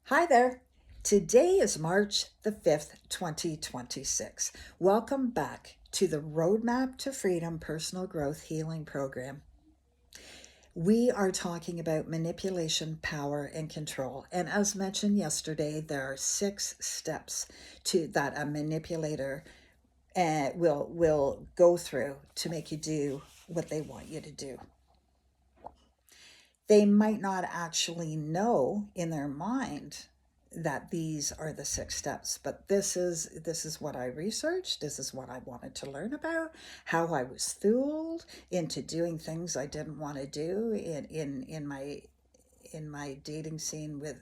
Hi there. Today is March the 5th, 2026. Welcome back to the Roadmap to Freedom Personal Growth Healing Program. We are talking about manipulation, power, and control. And as mentioned yesterday, there are 6 steps to that a manipulator will go through to make you do what they want you to do. They might not actually know in their mind that these are the 6 steps, but this is what I researched. This is what I wanted to learn about, how I was fooled into doing things I didn't want to do in my dating scene with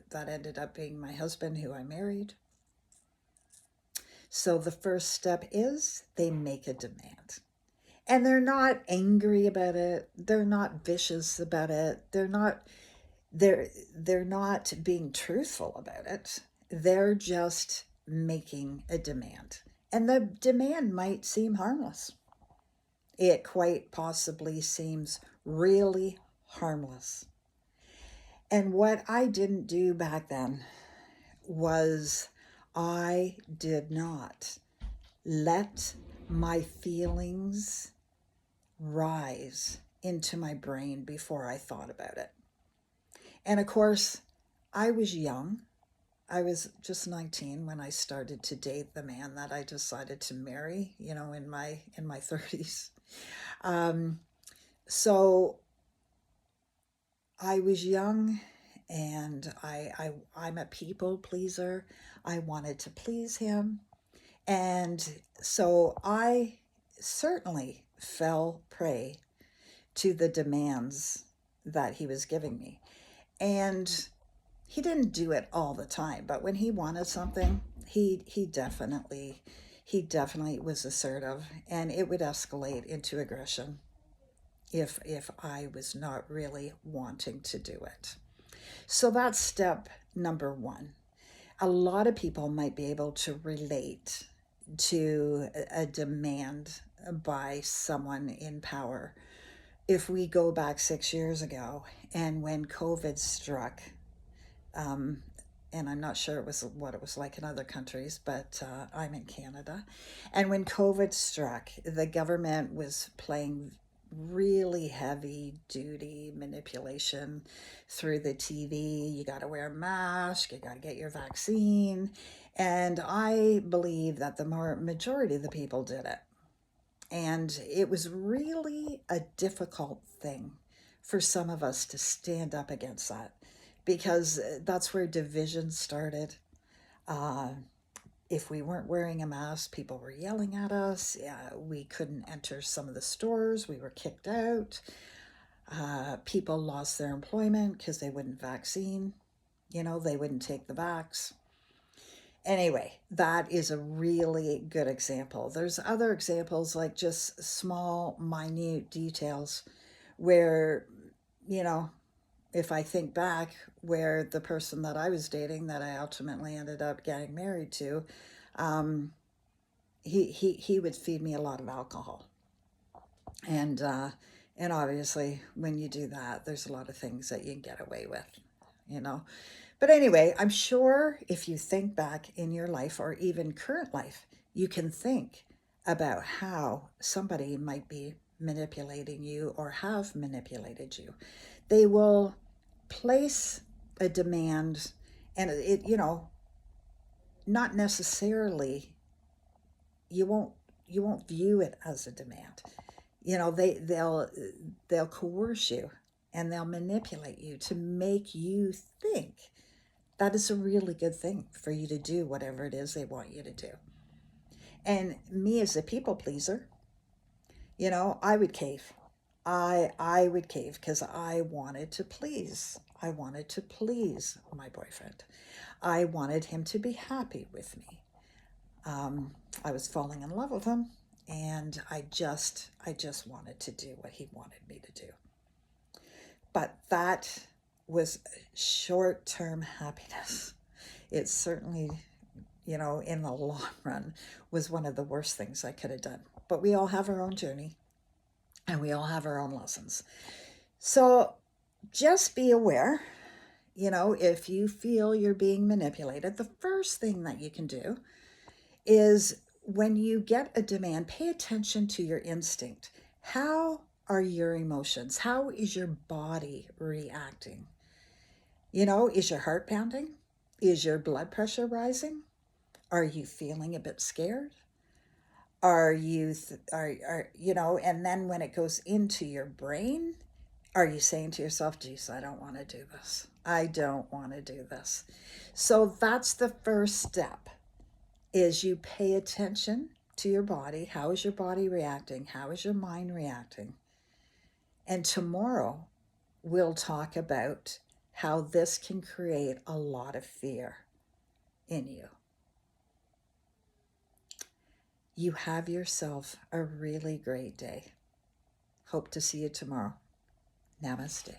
that ended up being my husband, who I married. So the first step is they make a demand. And they're not angry about it. They're not vicious about it. They're not being truthful about it. They're just making a demand. And the demand might seem harmless. It quite possibly seems really harmless. And what I didn't do back then was I did not let my feelings rise into my brain before I thought about it. And of course, I was young. I was just 19 when I started to date the man that I decided to marry, in my 30s. Um, so I was young, and I'm a people pleaser. I wanted to please him. And so I certainly fell prey to the demands that he was giving me. And he didn't do it all the time, but when he wanted something, he definitely was assertive, and it would escalate into aggression if I was not really wanting to do it. So that's step number 1. A lot of people might be able to relate to a demand by someone in power. If we go back 6 years ago, and when COVID struck, um, and I'm not sure what it was like in other countries, but I'm in Canada. And when COVID struck, the government was playing really heavy duty manipulation through the TV. You got to wear a mask, you got to get your vaccine. And I believe that the majority of the people did it. And it was really a difficult thing for some of us to stand up against that, because that's where division started. Uh, if we weren't wearing a mask, people were yelling at us. We couldn't enter some of the stores. We were kicked out. People lost their employment because they wouldn't vaccine. They wouldn't take the vax. Anyway, that is a really good example. There's other examples, like just small, minute details where, you know, if I think back, where the person that I was dating, that I ultimately ended up getting married to, um, he would feed me a lot of alcohol. And, uh, and obviously, when you do that, there's a lot of things that you can get away with, you know. But anyway, I'm sure if you think back in your life, or even current life, you can think about how somebody might be manipulating you or have manipulated you. They will place a demand, and not necessarily, you won't view it as a demand. They'll coerce you, and they'll manipulate you to make you think that is a really good thing for you to do whatever it is they want you to do. And me, as a people pleaser, I would cave. I would cave because I wanted to please. I wanted to please my boyfriend. I wanted him to be happy with me. I was falling in love with him, and I just wanted to do what he wanted me to do. But that was short-term happiness. It certainly, in the long run, was one of the worst things I could have done. But we all have our own journey, and we all have our own lessons. So just be aware, if you feel you're being manipulated, the first thing that you can do is when you get a demand, pay attention to your instinct. How are your emotions? How is your body reacting? Is your heart pounding? Is your blood pressure rising? Are you feeling a bit scared? Are you, and then when it goes into your brain, are you saying to yourself, geez, I don't want to do this. I don't want to do this. So that's the first step, is you pay attention to your body. How is your body reacting? How is your mind reacting? And tomorrow we'll talk about how this can create a lot of fear in you. You have yourself a really great day. Hope to see you tomorrow. Namaste.